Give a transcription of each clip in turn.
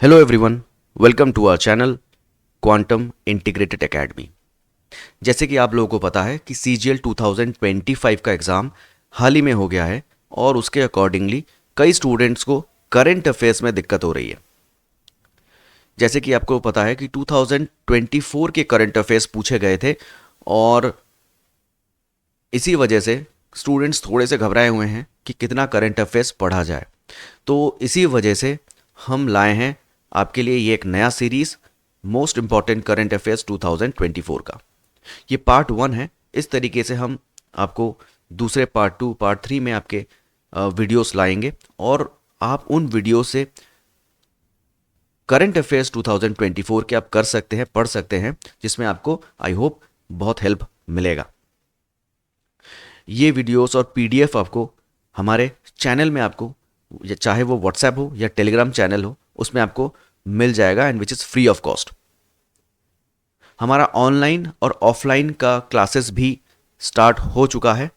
Hello everyone, welcome to our channel quantum integrated academy. जैसे कि आप लोगों को पता है कि CGL 2025 का एग्ज़ाम हाल ही में हो गया है और उसके अकॉर्डिंगली कई स्टूडेंट्स को करंट अफेयर्स में दिक्कत हो रही है। जैसे कि आपको पता है कि 2024 के करंट अफेयर्स पूछे गए थे और इसी वजह से स्टूडेंट्स थोड़े से घबराए हुए हैं कि कितना करंट अफेयर्स पढ़ा जाए। तो इसी वजह से हम लाए हैं आपके लिए ये एक नया series, most important current affairs 2024 का। ये पार्ट 1 है। इस तरीके से हम आपको दूसरे पार्ट 2, पार्ट 3 में आपके वीडियोस लाएंगे और आप उन वीडियो से करंट अफेयर्स 2024 के आप कर सकते हैं, पढ़ सकते हैं, जिसमें आपको आई होप बहुत हेल्प मिलेगा। ये वीडियोस और PDF आपको हमारे चैनल में आपको, चाहे वो व्हाट्सएप हो या टेलीग्राम चैनल हो, उसमें आपको मिल जाएगा and which is free of cost. हमारा ऑनलाइन और ऑफलाइन का क्लासेस भी स्टार्ट हो चुका है।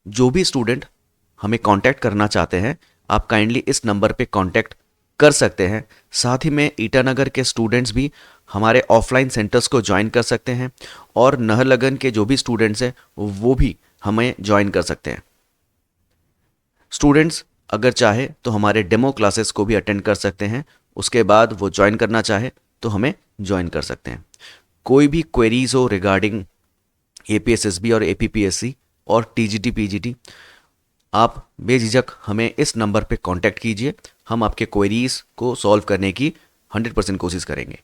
जो भी स्टूडेंट हमें कांटेक्ट करना चाहते हैं, आप काइंडली इस नंबर पे कांटेक्ट कर सकते हैं। साथ ही में ईटानगर के स्टूडेंट्स भी हमारे ऑफलाइन सेंटर्स को ज्वाइन कर सकते हैं और नहरलगन के जो भी स्टूडेंट्स हैं वो भी हमें ज्वाइन कर सकते हैं। स्टूडेंट्स अगर चाहे तो हमारे डेमो क्लासेस को भी अटेंड कर सकते हैं। उसके बाद वो ज्वाइन करना चाहे तो हमें ज्वाइन कर सकते हैं। कोई भी क्वेरीज हो रिगार्डिंग APSSB और APPSC और TGT PGT, आप बेझिझक हमें इस नंबर पे कांटेक्ट कीजिए। हम आपके क्वेरीज को सॉल्व करने की 100% कोशिश करेंगे।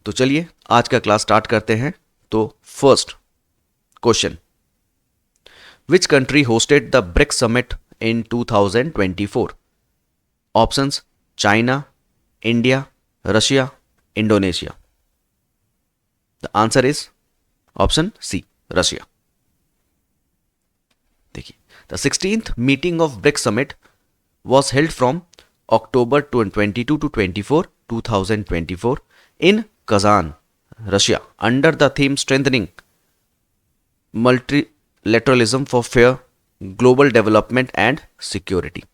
तो चलिए आज का क्लास स्टार्ट करते हैं। तो first question, which country hosted the BRICS summit in 2024? Options: China, India, Russia, Indonesia. The answer is option C, Russia. देखिए, the 16th meeting of BRICS summit was held from October 22 to 24, 2024 in Kazan, Russia, under the theme Strengthening Multilateralism for Fair Global Development and Security।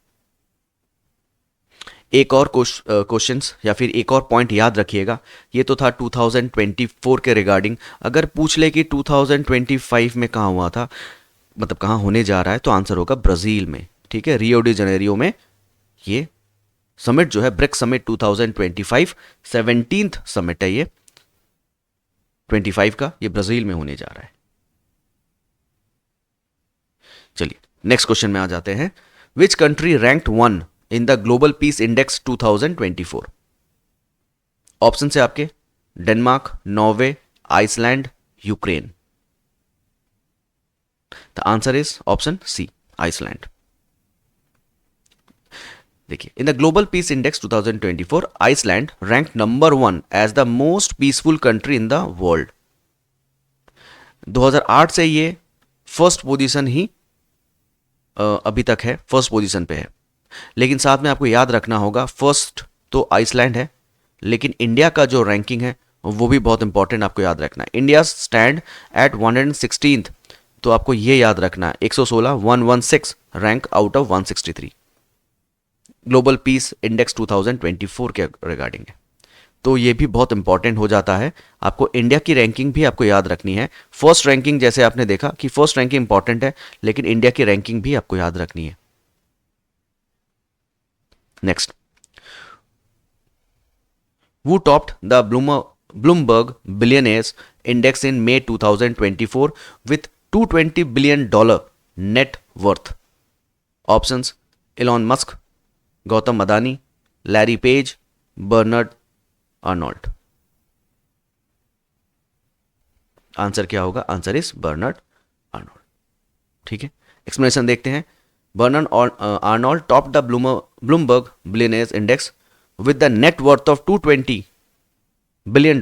एक और questions या फिर एक और point याद रखिएगा। ये तो था 2024 के रिगार्डिंग। अगर पूछ ले कि 2025 में कहाँ हुआ था, मतलब कहाँ होने जा रहा है, तो आंसर होगा ब्राज़ील में। ठीक है, रियो डी जनेरियो में ये समिट जो है, ब्रिक्स समिट 2025 17th समिट है ये 25 का, ये ब्राजील में होने जा रहा है। चलिए नेक्स्ट क्वेश्चन में आ जाते हैं। Which country ranked 1 in the global peace index 2024? Option है आपके: Denmark, Norway, Iceland, Ukraine. The answer is option C, Iceland. देखिए, in the global peace index 2024 Iceland rank number 1 as the most peaceful country in the world. 2008 से ये first position ही अभी तक है, first position पे है। लेकिन साथ में आपको याद रखना होगा, फर्स्ट तो आइसलैंड है, लेकिन इंडिया का जो रैंकिंग है वो भी बहुत इंपॉर्टेंट आपको याद रखना है। इंडिया स्टैंड एट 116th, तो आपको ये याद रखना है 116 rank out of 163 global peace index 2024 के रिगार्डिंग है। तो ये भी बहुत इंपॉर्टेंट हो जाता है। आपको इंडिया की रैंकिंग भी आपको याद रखनी है। फर्स्ट रैंकिंग, जैसे आपने देखा कि फर्स्ट रैंकिंग इंपॉर्टेंट है, लेकिन इंडिया की रैंकिंग भी आपको याद रखनी है। Next, who topped the Bloomberg Billionaires Index in May 2024 with $220 billion net worth? Options: Elon Musk, Gautam Adani, Larry Page, Bernard Arnault। Answer क्या होगा? Answer is Bernard Arnault. ठीक है, एक्सप्लेनेशन देखते हैं। Bernard Arnault top the Bloomberg billionaires index with the net worth of $220 billion.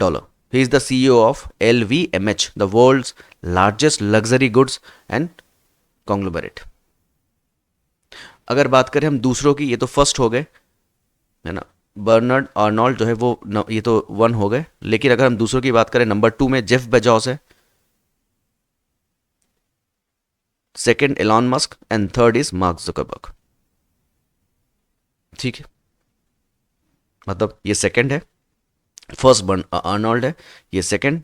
He is the CEO of LVMH, the world's largest luxury goods and conglomerate. अगर बात करें हम दूसरों की, ये तो फर्स्ट हो गए है ना, बर्नार्ड आर्नोल्ड जो है वो ये तो 1 हो गए। लेकिन अगर हम दूसरों की बात करें, नंबर 2 में जेफ बेजोस है, second Elon Musk and third is mark Zuckerberg. ठीक है, मतलब ये सेकंड है, फर्स्ट अर्नोल्ड है, ये सेकंड,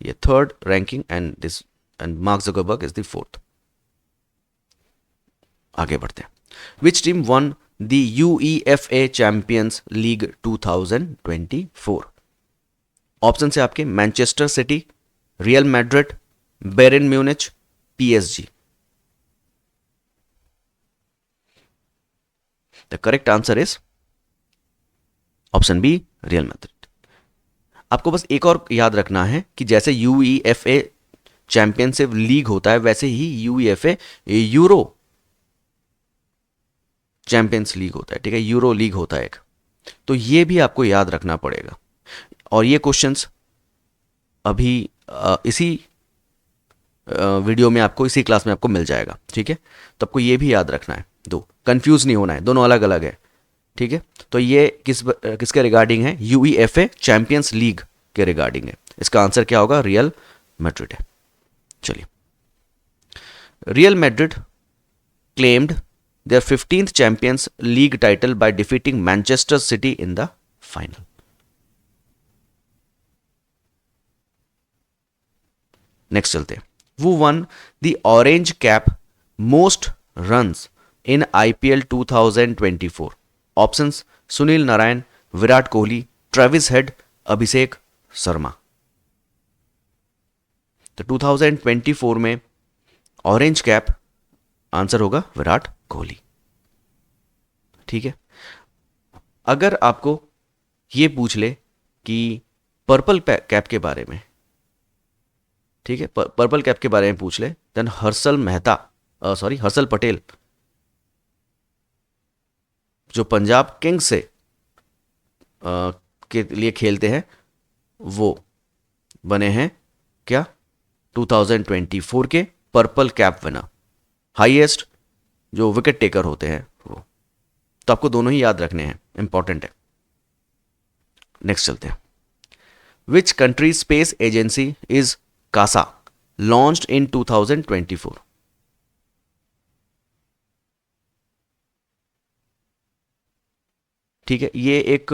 ये third ranking, and Mark Zuckerberg is the fourth. आगे बढ़ते हैं। Which team won the UEFA champions league 2024? Option है आपके Manchester City, Real Madrid, Bayern Munich, PSG। The correct answer is option B, Real Madrid. आपको बस एक और याद रखना है कि जैसे UEFA चैंपियनशिप लीग होता है, वैसे ही UEFA यूरो चैंपियंस लीग होता है, ठीक है, यूरो लीग होता है एक। तो ये भी आपको याद रखना पड़ेगा, और ये क्वेश्चंस अभी इसी वीडियो में आपको, इसी क्लास में आपको मिल जाएगा, ठीक है। तो आपको ये भी याद रखना है, दो कंफ्यूज नहीं होना है, दोनों अलग अलग है, ठीक है। तो ये किसके रिगार्डिंग है? UEFA चैंपियंस लीग के रिगार्डिंग है। इसका आंसर क्या होगा? रियल मैड्रिड है। चलिए, real Madrid claimed their 15th Champions League title by defeating Manchester City in the final. Next चलते हैं। Who won the Orange Cap most runs in IPL 2024? Options Sunil Narayan, Virat Kohli, Travis Head, Abhishek Sharma. तो 2024 में orange cap answer होगा विराट कोहली, ठीक है। अगर आपको ये पूछ ले कि पर्पल कैप के बारे में, ठीक है, पर्पल कैप के बारे में पूछ ले, देन हर्षल पटेल जो पंजाब किंग्स से के लिए खेलते हैं, वो बने हैं क्या? 2024 के पर्पल कैप विनर, हाईएस्ट जो विकेट टेकर होते हैं वो। तो आपको दोनों ही याद रखने हैं, इंपॉर्टेंट है। नेक्स्ट चलते हैं। Which country space agency is KASA launched in 2024? ठीक है, ये एक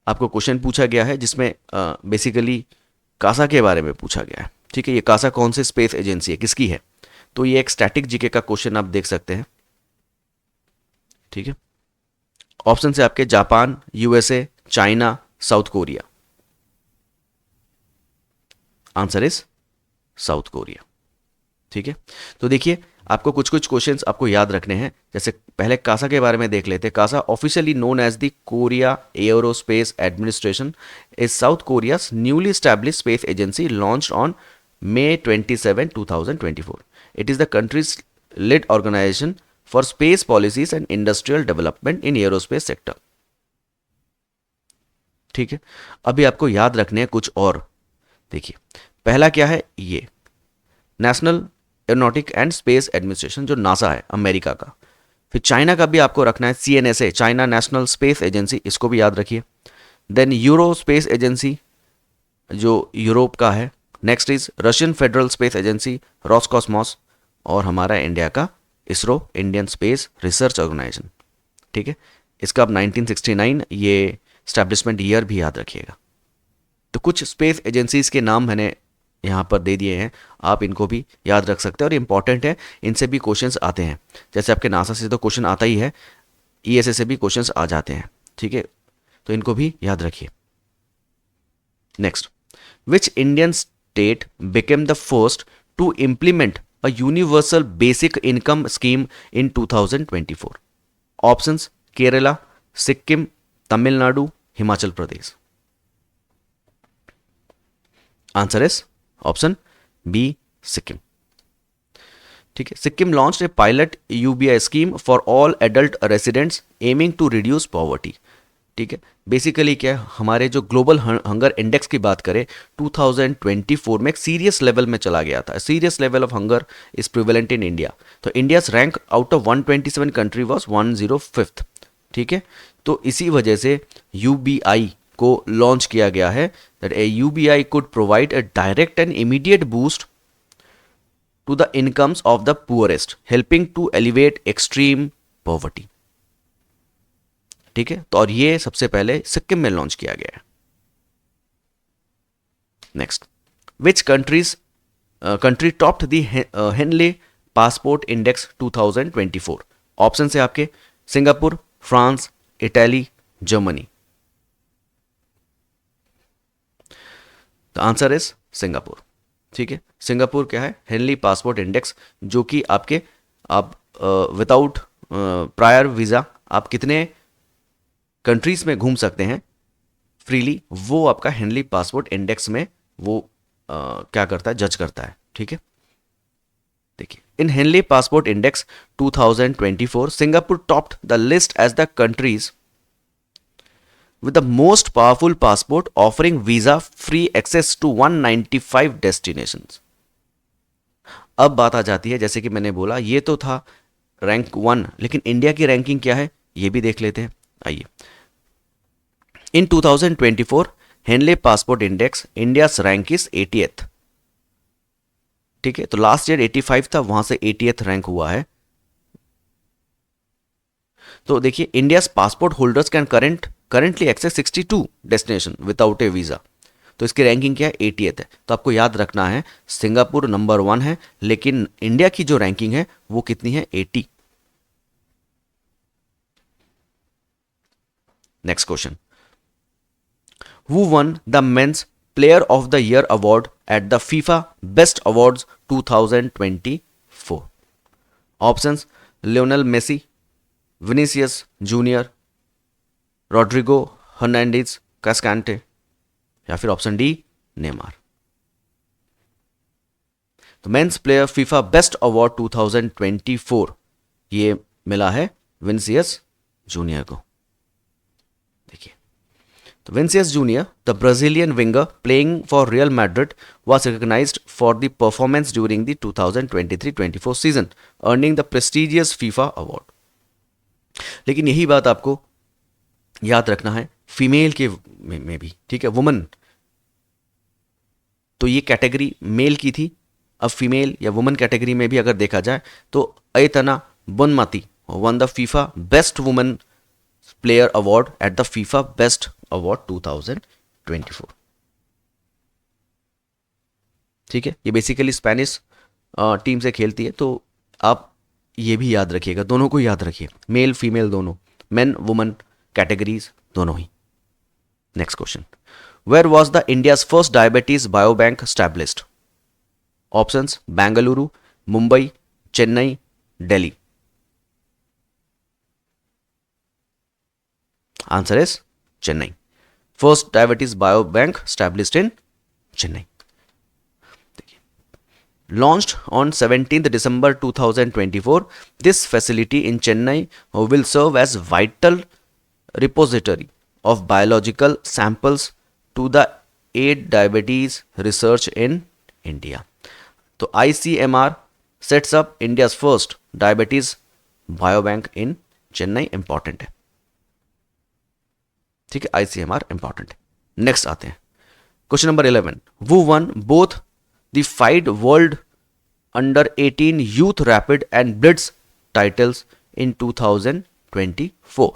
आपको क्वेश्चन पूछा गया है जिसमें बेसिकली कासा के बारे में पूछा गया है, ठीक है। ये कासा कौन सी स्पेस एजेंसी है, किसकी है? तो ये एक स्टैटिक जीके का क्वेश्चन आप देख सकते हैं, ठीक है। ऑप्शन से आपके Japan, USA, China, south Korea. Answer is south Korea, ठीक है। तो देखिए, आपको कुछ कुछ क्वेश्चंस आपको याद रखने हैं। जैसे पहले कासा के बारे में देख लेते हैं। KASA officially known as the Korea Aerospace Administration is South Korea's newly established space agency launched on May 27, 2024. It is the country's lead organization for space policies and industrial development in aerospace sector. ठीक है, अभी आपको याद रखने हैं कुछ और। देखिए, पहला क्या है? ये national aeronautic and space administration जो नासा है अमेरिका का। फिर चाइना का भी आपको रखना है, CNSA China national space agency, इसको भी याद रखिए। देन यूरो स्पेस एजेंसी जो यूरोप का है। Next is Russian federal space agency Roscosmos, और हमारा इंडिया का ISRO Indian space research organisation, ठीक है। इसका अब 1969 ये स्टैब्लिशमेंट ईयर भी याद रखिएगा। तो कुछ स्पेस एजेंसीज के नाम मैंने यहाँ पर दे दिए हैं, आप इनको भी याद रख सकते हैं, और इंपॉर्टेंट है, इनसे भी क्वेश्चंस आते हैं। जैसे आपके नासा से तो क्वेश्चन आता ही है, ESA से भी क्वेश्चंस आ जाते हैं, ठीक है। तो इनको भी याद रखिए। Next, which Indian state became the first to implement a universal basic income scheme in 2024? Options Kerala, Sikkim, Tamil Nadu, Himachal Pradesh. Answer is option B, Sikkim, ठीक है। Sikkim launched a pilot UBI scheme for all adult residents aiming to reduce poverty, ठीक है। Basically क्या, हमारे जो global hunger index की बात करें 2024 में एक सीरियस लेवल में चला गया था। Serious level of hunger is prevalent in India. तो India's rank out of 127 country was 105th, ठीक है। तो इसी वजह से UBI को लॉन्च किया गया है, that a UBI could provide a direct and immediate boost to the incomes of the poorest, helping to elevate extreme poverty. ठीक है, तो और ये सबसे पहले सिक्किम में लॉन्च किया गया है। Next, which country topped the Henley passport index 2024? Option है आपके Singapore, France, Italy, Germany. The answer is Singapore. ठीक है, सिंगापुर क्या है, हेनली पासपोर्ट इंडेक्स, जो कि आपके आप विदाउट प्रायर वीज़ा आप कितने कंट्रीज में घूम सकते हैं फ्रीली, वो आपका हेनली पासपोर्ट इंडेक्स में वो क्या करता है, जज करता है। ठीक है, देखिए, in Henley passport index 2024 Singapore topped the list as the countries with the most powerful passport offering visa free access to 195 destinations। अब बात आ जाती है, जैसे कि मैंने बोला ये तो था रैंक 1, लेकिन इंडिया की रैंकिंग क्या है ये भी देख लेते हैं। आइए, in 2024 Henley passport index India's rank is 80th। ठीक है, तो लास्ट ईयर 85 था, वहां से 80th रैंक हुआ है। तो देखिए, India's passport holders can currently access 62 destination without a visa. तो इसकी रैंकिंग क्या है, 80th है। तो आपको याद रखना है सिंगापुर नंबर 1 है, लेकिन इंडिया की जो रैंकिंग है वो कितनी है, 80। Next question, who won the men's player of the year award at the FIFA best awards 2024? Options, Lionel Messi, Vinicius junior, Rodrigo Hernandez Cascante, या फिर ऑप्शन डी नेमार। तो men's player FIFA best award 2024 ये मिला है Vinicius junior को। देखिए, तो Vinicius junior, the Brazilian winger playing for Real Madrid, was recognized for the performance during the 2023-24 season, earning the prestigious FIFA award। लेकिन यही बात आपको याद रखना है फीमेल के में भी। ठीक है, वुमन, तो ये कैटेगरी मेल की थी, अब फीमेल या वुमन कैटेगरी में भी अगर देखा जाए तो Aitana Bonmati won the FIFA best woman player award at the FIFA best award 2024। ठीक है, ये बेसिकली स्पेनिश टीम से खेलती है, तो आप ये भी याद रखिएगा, दोनों को याद रखिए, मेल फीमेल दोनों, मेन वुमन कैटेगरीज दोनों ही। Next question, where was the India's first diabetes biobank established? Options, Bengaluru, Mumbai, Chennai, Delhi. Answer is Chennai. First diabetes biobank established in Chennai. Launched on 17th December 2024, this facility in Chennai will serve as vital repository of biological samples to the aid diabetes research in India। तो ICMR sets up India's first diabetes biobank in Chennai। Important है, ठीक है, ICMR important है। Next आते हैं question number 11, वो one both the 5 World Under 18 Youth Rapid and Blitz titles in 2024?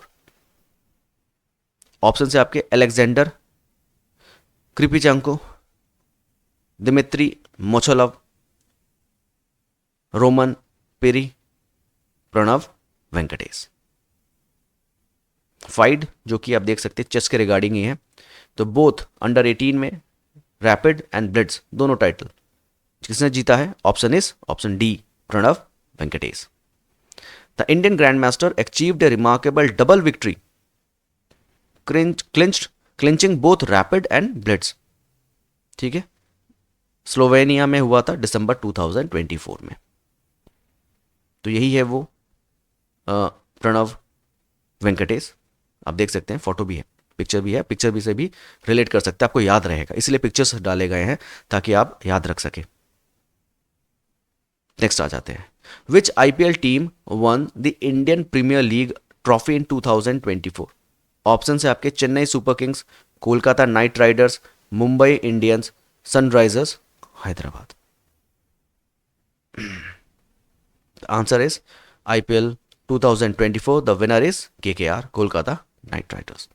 Option है आपके Alexander Kripichenko, Dmitri Mocholov, Roman Perry, Pranav Venkatesh. FIDE जो कि आप देख सकते हैं चेस के रिगार्डिंग ही है, तो बोथ अंडर 18 में रैपिड एंड ब्लिट्ज दोनों टाइटल किसने जीता है? Option is option D Pranav Venkatesh. The Indian grand master achieved a remarkable double victory clinching both rapid and blitz. ठीक है, स्लोवेनिया में हुआ था दिसंबर 2024 में। तो यही है वो प्रणव वेंकटेश, आप देख सकते हैं, फोटो भी है, पिक्चर भी है, पिक्चर भी से भी रिलेट कर सकते हैं, आपको याद रहेगा, इसलिए पिक्चर्स डाले गए हैं ताकि आप याद रख सके। नेक्स्ट आ जाते हैं, which IPL team won the Indian premier league trophy in 2024? Option है आपके Chennai super kings, Kolkata knight riders, Mumbai Indians, Sunrisers Hyderabad. Answer is IPL 2024, the winner is KKR Kolkata knight riders.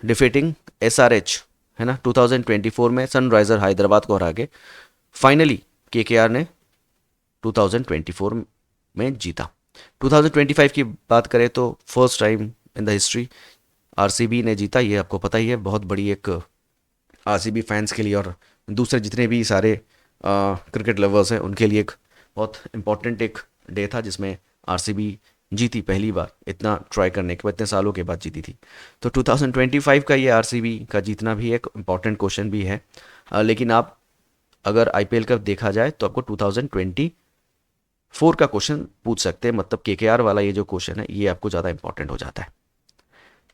Defeating SRH, है ना, 2024 में सनराइजर हैदराबाद को हरा के फाइनली केकेआर ने 2024 में जीता। 2025 की बात करें तो first time in the history RCB ने जीता, ये आपको पता ही है, बहुत बड़ी एक आरसीबी फैंस के लिए और दूसरे जितने भी सारे क्रिकेट लवर्स हैं उनके लिए एक बहुत इम्पॉर्टेंट एक डे था जिसमें आरसीबी जीती पहली बार, इतना ट्राई करने के बाद, इतने सालों के बाद जीती थी। तो 2025 का ये आरसीबी का जीतना भी एक इम्पॉर्टेंट क्वेश्चन भी है। लेकिन आप अगर आईपीएल का देखा जाए तो आपको 2024 का क्वेश्चन पूछ सकते हैं, मतलब केकेआर वाला ये जो क्वेश्चन है ये आपको ज़्यादा इंपॉर्टेंट हो जाता है।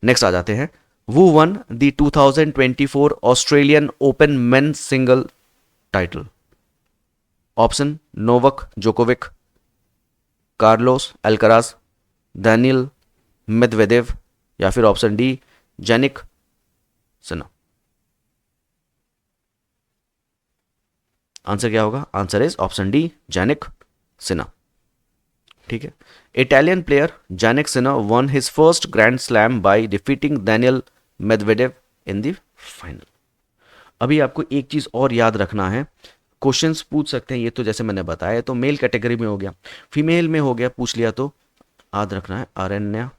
नेक्स्ट आ जाते हैं, वो won the 2024 Australian open men singles title. Option Novak Djokovic, Carlos Alcaraz, Daniil Medvedev, या फिर option D Jannik Sinner. Answer क्या होगा? Answer is option D Jannik Sinner. ठीक है, Italian player Jannik Sinner won his first grand slam by defeating Daniil Medvedev in the final. अभी आपको एक चीज और याद रखना है, क्वेश्चंस पूछ सकते हैं ये तो जैसे मैंने बताया, तो मेल कैटेगरी में हो गया, फीमेल में हो गया पूछ लिया तो याद रखना है अरण्या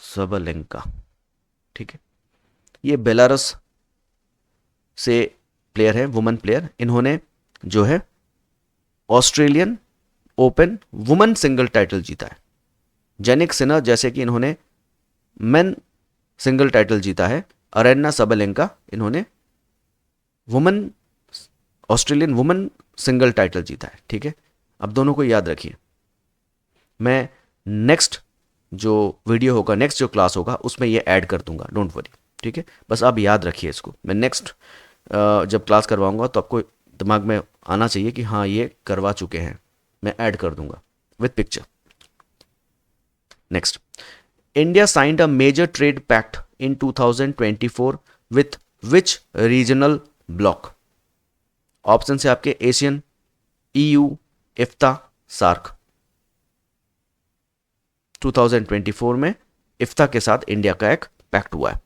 सबलेंका। ठीक है, ये बेलारस से प्लेयर है, वुमन प्लेयर। इन्होंने जो है Australian open woman single title जीता है। जेनिक सिन्हा जैसे कि इन्होंने मेन सिंगल टाइटल जीता है, अरेना सबलेंका इन्होंने woman Australian woman single title जीता है। ठीक है, अब दोनों को याद रखिए। मैं नेक्स्ट जो वीडियो होगा, नेक्स्ट जो क्लास होगा उसमें ये ऐड कर दूंगा, डोंट वरी। ठीक है, बस आप याद रखिए इसको। मैं नेक्स्ट जब क्लास करवाऊंगा तो आपको दिमाग में आना चाहिए कि हाँ ये करवा चुके हैं, मैं ऐड कर दूंगा with picture. Next, India signed a major trade pact in 2024 with which regional bloc. Option से आपके एशियन, ईयू, इफ्ता, सार्क। 2024 में इफ्ता के साथ इंडिया का एक पैक्ट हुआ है।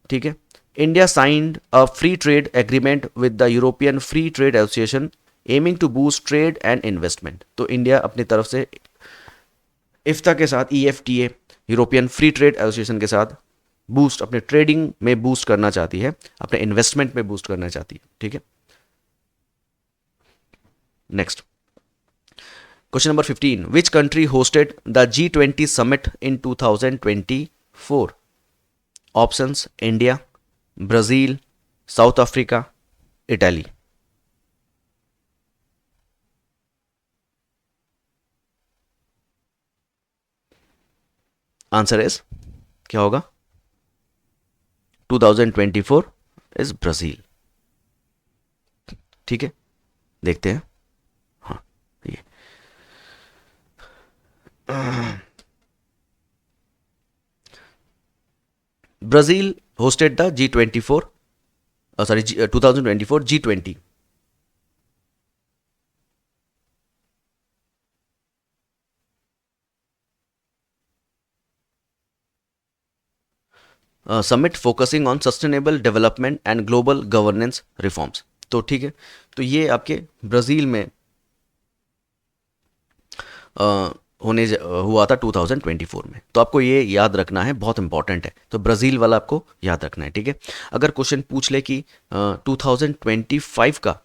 ठीक है, India signed a free trade agreement with the European free trade association aiming to boost trade and investment. तो इंडिया अपनी तरफ से इफ्ता के साथ, EFTA European free trade association के साथ बूस्ट, अपने ट्रेडिंग में बूस्ट करना चाहती है, अपने इन्वेस्टमेंट में बूस्ट करना चाहती है। ठीक है, next question number 15, which country hosted the G20 summit in 2024। Options India, Brazil, south Africa, Italy. Answer is क्या होगा? 2024 इज ब्राजील। ठीक है, देखते हैं। हाँ, ये Brazil hosted the G24, sorry, 2024 G20 summit focusing on sustainable development and global governance reforms. तो ठीक है, तो ये आपके ब्राज़ील में हुआ था 2024 में। तो आपको ये याद रखना है, बहुत इंपॉर्टेंट है, तो ब्राज़ील वाला आपको याद रखना है। ठीक है, अगर क्वेश्चन पूछ ले कि 2025 का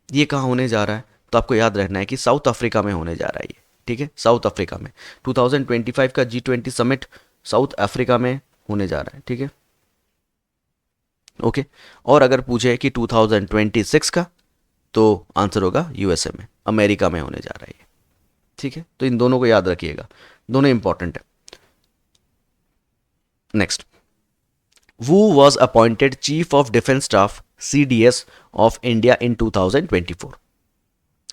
ये कहाँ होने जा रहा है, तो आपको याद रखना है कि साउथ अफ्रीका में होने जा रहा है ये। ठीक है, साउथ अफ्रीका में 2025 का G20 समिट साउथ अफ्रीका में होने जा रहा है। ठीक है, ओके। और अगर पूछे कि 2026 का, तो आंसर होगा यूएसए में, अमेरिका में होने जा रहा है ये। ठीक है, तो इन दोनों को याद रखिएगा, दोनों इंपॉर्टेंट है। Next, who was appointed Chief of Defence Staff CDS of India in 2024।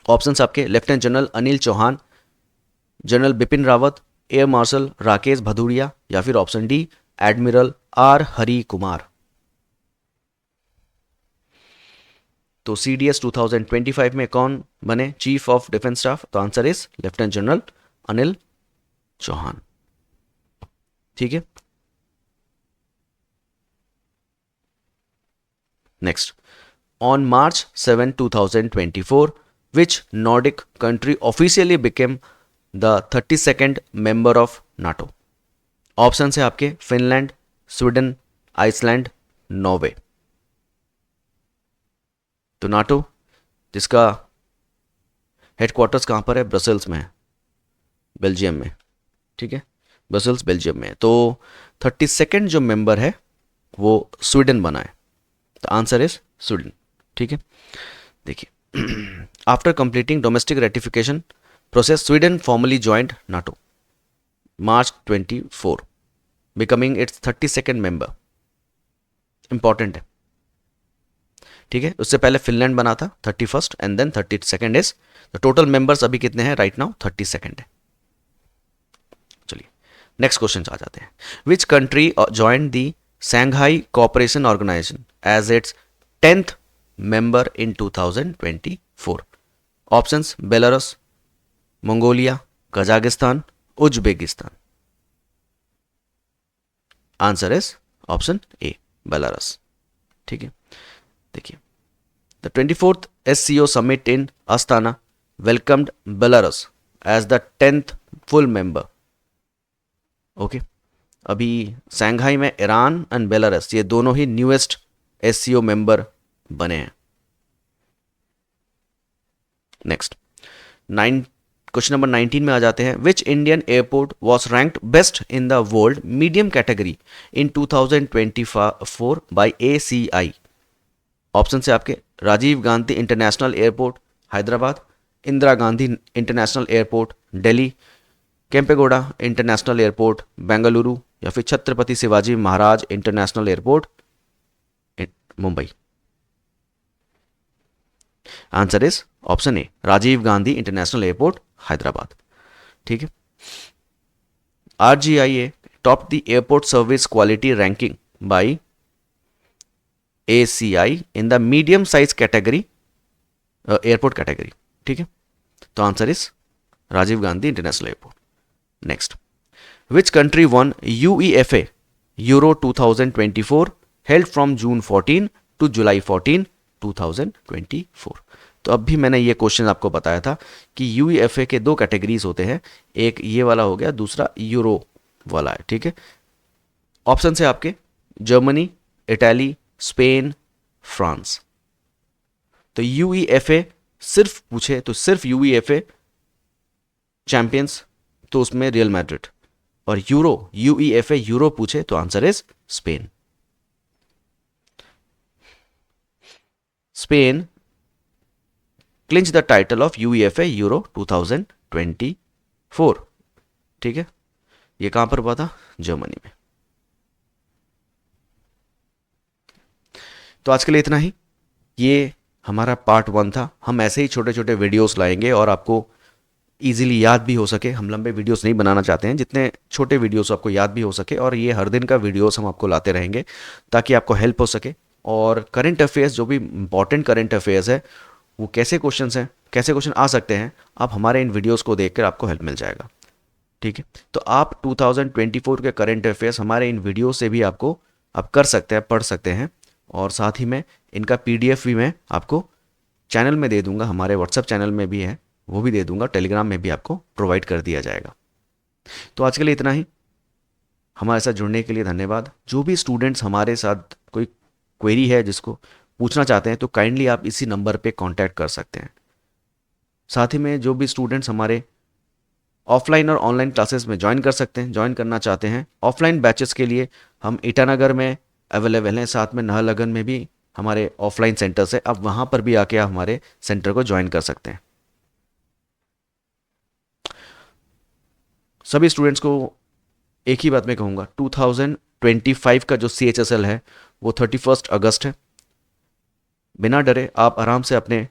Options आपके lieutenant general Anil Chauhan, general Bipin Rawat, air marshal Rakesh Bhadauria, या फिर option D admiral R Hari Kumar. तो CDS 2025 में कौन बने चीफ ऑफ डिफेंस स्टाफ? तो answer is lieutenant general Anil Chauhan. ठीक है, next, on March 7 2024 which Nordic country officially became the 32nd member of NATO? Option है आपके फिनलैंड, स्वीडन, आइसलैंड, नॉर्वे। तो नाटो जिसका हेडक्वार्टर्स कहाँ पर है, ब्रसल्स में है, बेल्जियम में। ठीक है, ब्रसल्स बेल्जियम में है। तो 32nd जो मेंबर है वो स्वीडन बना है। तो आंसर इज स्वीडन। ठीक है, देखिए, after completing domestic ratification process Sweden formally joined NATO March 24, becoming its 32nd member. Important है। ठीक है, उससे पहले फिनलैंड बना था 31st and then 32nd is. तो टोटल मेंबर्स अभी कितने हैं राइट नाउ, 32nd है। चलिए नेक्स्ट क्वेश्चन आ जाते हैं। Which country joined the Shanghai cooperation organisation as its 10th member in 2024? Options Belarus, Mongolia, Kazakhstan, Uzbekistan. Answer is option A, Belarus. ठीक है, देखिए, the 24th SCO summit in Astana welcomed Belarus as the 10th full member. Okay, अभी Shanghai में Iran and Belarus ये दोनों ही newest SCO member बने हैं। Next, question number 19 में आ जाते हैं। Which Indian airport was ranked best in the world medium category in 2024 by ACI? Option से आपके Rajiv Gandhi international airport Hyderabad, Indira Gandhi international airport Delhi, Kempegowda international airport Bengaluru, या फिर Chhatrapati Shivaji Maharaj international airport Mumbai. Answer is option A, Rajiv Gandhi international airport Hyderabad. ठीक है, RGIA top the airport service quality ranking by ACI in the medium size category, airport category. ठीक है, तो answer is Rajiv Gandhi international airport. Next, which country won UEFA euro 2024 held from June 14 to July 14 2024? तो अब भी मैंने ये question आपको बताया था कि UEFA के दो कैटेगरीज होते हैं, एक ये वाला हो गया, दूसरा यूरो वाला है। ठीक है, ऑप्शन है आपके जर्मनी, इटली, स्पेन, फ्रांस। तो UEFA सिर्फ पूछे तो सिर्फ UEFA चैंपियंस, तो उसमें रियल मैड्रिड। और UEFA यूरो पूछे तो answer is Spain. Spain clinch the title of UEFA euro 2024। ठीक है, ये कहां पर हुआ था, जर्मनी में। तो आज के लिए इतना ही, ये हमारा पार्ट 1 था। हम ऐसे ही छोटे छोटे वीडियोस लाएंगे और आपको इजीली याद भी हो सके। हम लंबे वीडियोस नहीं बनाना चाहते हैं, जितने छोटे वीडियोस आपको याद भी हो सके। और ये हर दिन का वीडियोस हम आपको लाते रहेंगे ताकि आपको हेल्प हो सके। और करंट अफेयर्स, जो भी इंपॉर्टेंट करंट अफेयर्स है, वो कैसे क्वेश्चन हैं, कैसे क्वेश्चन आ सकते हैं, आप हमारे इन वीडियोस को देखकर आपको हेल्प मिल जाएगा। ठीक है, तो आप 2024 के करंट अफेयर्स हमारे इन वीडियो से भी आप कर सकते हैं, पढ़ सकते हैं। और साथ ही में इनका PDF भी मैं आपको चैनल में दे दूंगा, हमारे व्हाट्सएप चैनल में भी है, वो भी दे दूंगा, टेलीग्राम में भी आपको प्रोवाइड कर दिया जाएगा। तो आज के लिए इतना ही। हमारे साथ जुड़ने के लिए धन्यवाद। जो भी स्टूडेंट्स हमारे साथ कोई क्वेरी है जिसको पूछना चाहते हैं, तो काइंडली आप इसी नंबर पे कांटेक्ट कर सकते हैं। साथ ही में जो भी स्टूडेंट्स हमारे ऑफलाइन और ऑनलाइन क्लासेस में ज्वाइन कर सकते हैं, ज्वाइन करना चाहते हैं, ऑफलाइन बैचेस के लिए हम ईटानगर में अवेलेबल हैं, साथ में नाहरलगन में भी हमारे ऑफलाइन सेंटर्स है। अब वहाँ पर भी आके आप हमारे सेंटर को ज्वाइन कर सकते हैं। सभी स्टूडेंट्स को एक ही बात मैं कहूँगा, 2025 का जो CHSL है वो 31 अगस्त है। बिना डरे आप आराम से अपने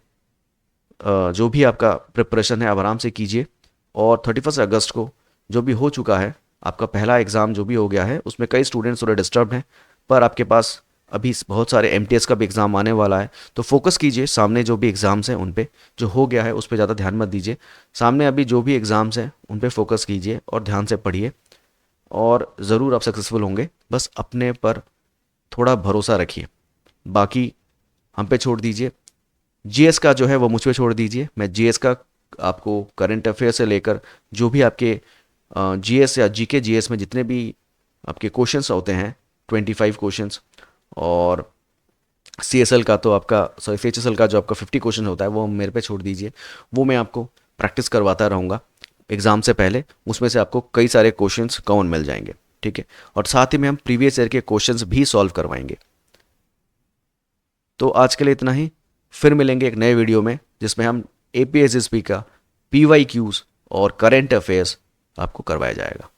जो भी आपका प्रिपरेशन है आप आराम से कीजिए। और 31 अगस्त को जो भी हो चुका है, आपका पहला एग्ज़ाम जो भी हो गया है, उसमें कई स्टूडेंट्स थोड़े डिस्टर्ब हैं, पर आपके पास अभी बहुत सारे एमटीएस का भी एग्ज़ाम आने वाला है, तो फोकस कीजिए सामने जो भी एग्ज़ाम्स हैं उन पे। जो हो गया है उस पर ज़्यादा ध्यान मत दीजिए। सामने अभी जो भी एग्ज़ाम्स हैं उन पे फोकस कीजिए और ध्यान से पढ़िए, और ज़रूर आप सक्सेसफुल होंगे। बस अपने पर थोड़ा भरोसा रखिए, बाकी हम पे छोड़ दीजिए। जीएस का जो है वो मुझ पे छोड़ दीजिए। मैं जीएस का आपको करंट अफेयर से लेकर जो भी आपके जीएस या जीके जीएस में जितने भी आपके क्वेश्चंस होते हैं, 25 क्वेश्चंस, और सीएसएल का तो आपका, सॉरी सीएचएसएल का जो आपका 50 क्वेश्चन होता है वो मेरे पे छोड़ दीजिए। वो मैं आपको प्रैक्टिस करवाता रहूँगा एग्ज़ाम से पहले। उसमें से आपको कई सारे क्वेश्चंस कॉमन मिल जाएंगे, ठीक है। और साथ ही में हम प्रीवियस ईयर के क्वेश्चंस भी सॉल्व करवाएंगे। तो आज के लिए इतना ही। फिर मिलेंगे एक नए वीडियो में जिसमें हम एपीएसएसबी का पीवाईक्यूज और करंट अफेयर्स आपको करवाया जाएगा।